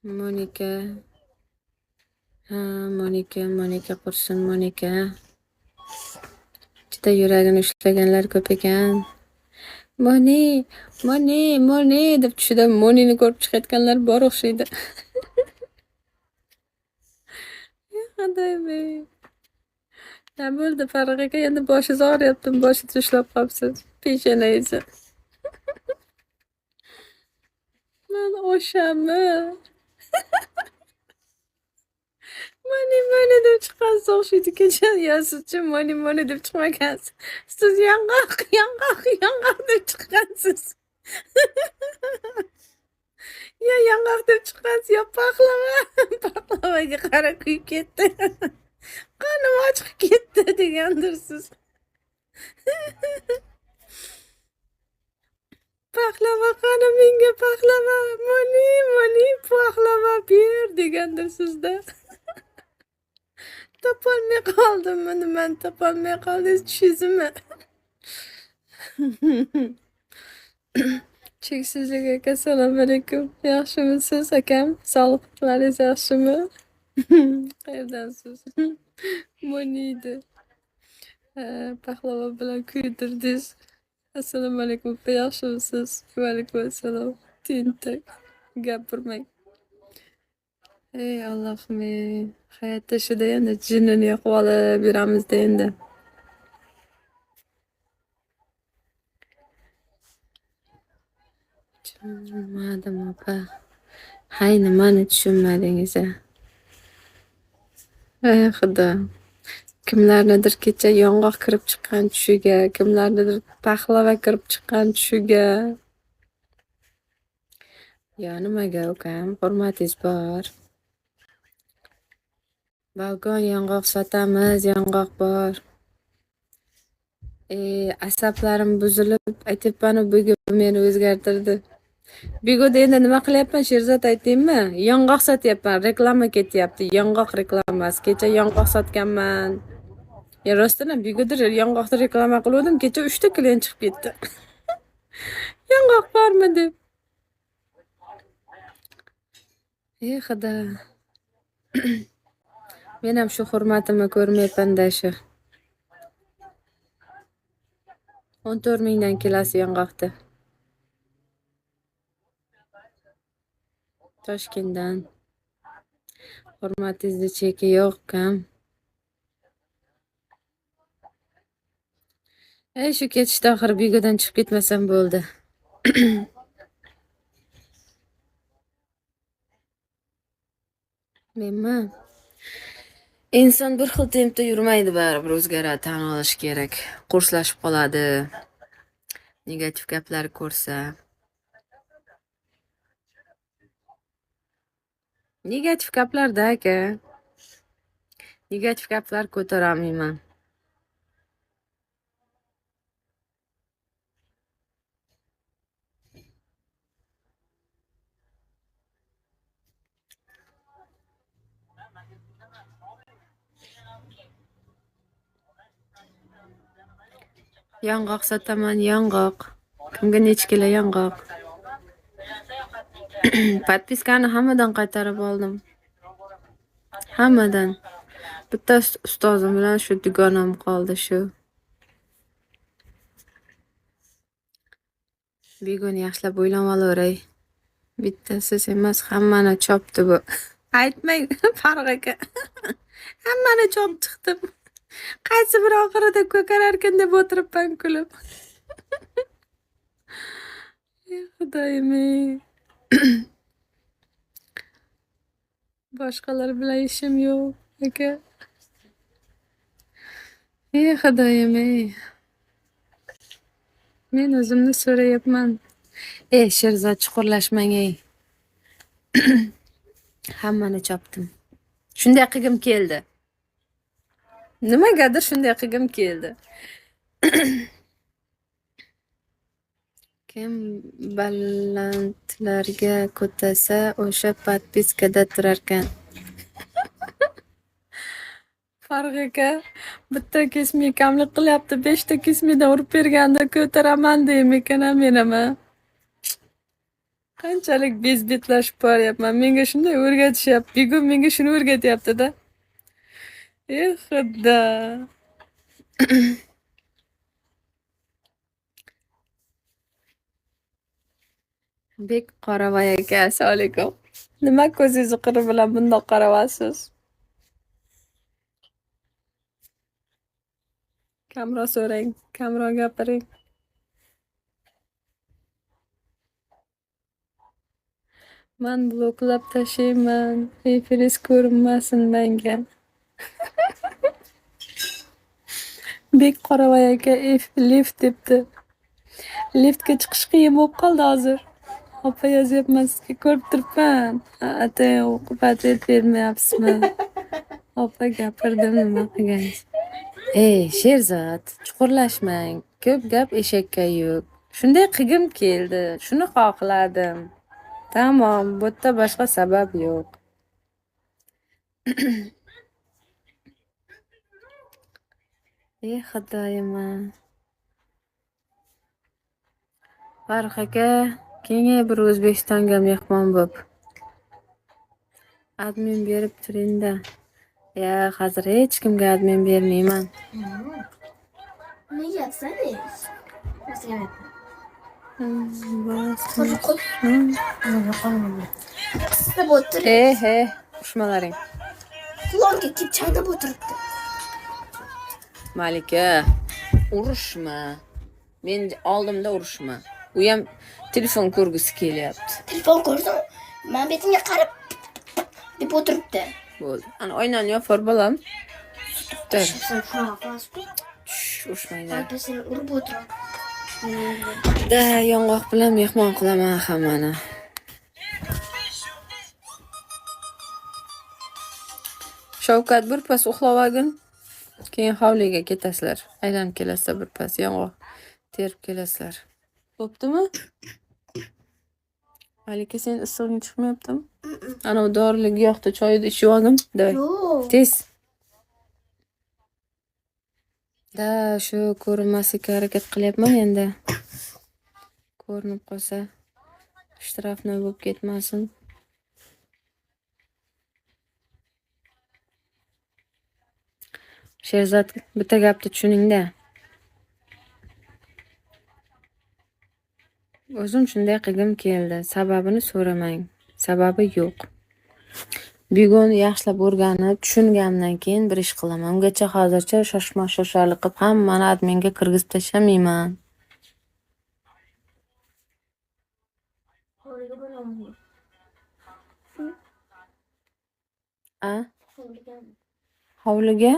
Monika. Ha, Monika qursin, Monika. Juda yuragini ushlaganlar ko'p ekan. Moni, Moni deb tushidan Monini ko'rib chiqayotganlar bor o'xshaydi. Xudoyim-ey. Nima bo'ldi Farruh aka? Endi boshingiz og'riyaptimi? Boshingizni ushlab qolibsiz. Peshonangizni. Men o'shami? Moni deb chiqqansiz o'xshaydi kecha. Yo, sizchi Moni deb chiqmagansiz. Siz yong'oq deb chiqqansiz. Yo, yong'oq deb chiqqansiz, yo paxlava. Paxlavaga qara kuyib ketdi. Qonim ochiq ketdi degandirsiz. Paxlava qani menga paxlava. Moni paxlava ber degandirsizda. Topolmay qoldimmi? Nimani topolmay qoldingiz tushizmi? Cheksizlik aka, assalomu alaykum. Yaxshimisiz akam? Sog'liqlaringiz yaxshimi? Qayerdansiz? Moniydi. Paxlava bilan kuydirdingiz. Assalomu alaykum. Yaxshimisiz? Va alaykum assalom. Tentak. Gapirmang. Ey Allohim, ey. Hayotda shuda endi jinnini yoqib olib yuramizda endi. Tushunmadim opa. Hay, nimani tushunmadingiz a? Ey xudo. Kimlarnidir kecha yong'oq kirib chiqqan tushiga, kimlarnidir paxlava kirib chiqqan tushiga. Yo, nimaga ukam? Hurmatingiz bor. Balkon yong'oq sotamiz, yong'oq bor. Asablarim buzilib, aytibmanu bugun meni o'zgartirdi. Bego'da endi nima qilyapman Sherzod aytaymi? Yong'oq sotyapman, reklama ketyapti. Yong'oq reklamasi. Kecha yong'oq sotganman. Ya rostdan Bego'da yong'oqni reklama qilgandim, kecha 3 ta klient chiqib ketdi. Yong'oq bormi deb. Xudo. Men ham shu hurmatimni ko'rmayapman-da shu. 14 mingdan kilosi yong'oqda. Toshkentdan. Hurmatingizni cheki yo'q kam. Shu ketishda oxiri Bego'dan chiqib ketmasam bo'ldi. Menmi? Inson bir xil tempda yurmaydi, baribir o'zgaradi, tan olish kerak. Kurslashib qoladi. Negativ gaplar ko'rsa. Negativ gaplarda aka. Negativ gaplar ko'tara olmayman. Yong'oq sotaman, yong'oq. Kimga necha kilo yong'oq? Podpiskani hammadan qaytarib oldim. Hammadan. Bitta ustozim bilan shu dugonam qoldi shu. Begoni yaxshilab o'ylab olaveray. Bittasi emas, hammani chopdi bu. Aytmang Farruh aka. Hammani chop chiqdim. Qaysi bir oxirida ko'kararkan deb o'tiribman kulib. Xudoyim-ey. Boshqalar bilan ishim yo'q aka. Xudoyim-ey. Men o'zimni so'rayapman. Sherzod chuqurlashmang ey. Hammani chopdim. Shunday qilgim keldi. Nimagadir shunday qilgim keldi. Kim balandlarga ko'tasa, o'sha podpiskada turarkan. Farruh aka, bitta kesmik kamlik qilyapti, 5 ta kesmikdan urib berganda ko'taraman deymikan menimi? Qanchalik bezbetlashib boryapman. Menga shunday o'rgatishyapti. Bugun menga shuni o'rgatyapti-da. Xudo. Bek Qoravoy aka, assalomu alaykum. Nima ko'zingiz qiri bilan bundoq qaravasiz? Kamroq so'rang, kamroq gapiring. Men bloklab tashlayman. Referiz ko'rinmasin menga. Bek Qoravoy aka lift debdi. Liftga chiqish qiyin bo'lib qoldi hozir. Opa yozyapman sizga, ko'rib turibman. Atang o'qib atvet bermayapsizmi? Opa gapirdim, nima qilgansiz? Ey, Sherzod, chuqurlashmang. Ko'p gap eshakka yuk. Shunday qilgim keldi. Shuni xohladim. Tamom, bu yerda boshqa sabab yo'q. Xudoyim. Farruh aka, keyingi bir O'zbekistonga mehmon bo'lib. Admin berib turing-da. Hozir hech kimga admin bermayman. Ne yapsanız? Nasıl yemek? Bas. Kısa oturup. Ushmalaring. Kulağım gidip çayda oturuptu. Malika, urushma. Men oldimda urushma. U ham telefon ko'rgisi kelyapti. Telefon ko'rsam, men betimga qarab deb oturuptu. Bo'ldi. Ana oynani yopar bolam. Sen şuna qilasiz-ku. Urushmanglar. Alp seni urib o'tiradi. Da, yong'oq bilan mehmon qilaman hammani. Shavkat birpas uxlavagin. Keyin hovliga ketasizlar. Aylanib kelasizlar birpas yong'oq terib kelasizlar. Bo'ptimi? Malika, sen issig'ing chiqmayaptimi? Ana u dorilik yoqda choyni ichib olgin. Davay. Yo'q. Tez. Da, shu ko'rinmaslikka harakat qilyapman endi. Ko'rinib qolsa, shtrafni bo'lib ketmasin. Sherzod, bitta gapni tushuning-da. O'zim shunday qilgim keldi. Sababini so'ramang. Sababi yo'q. Bugun yaxshilab o'rganib, tushungandan keyin bir ish qilaman. Ungacha hozircha shoshma-shoshalik qilib hammani adminga kirgizib tashlamayman. A? Hovliga?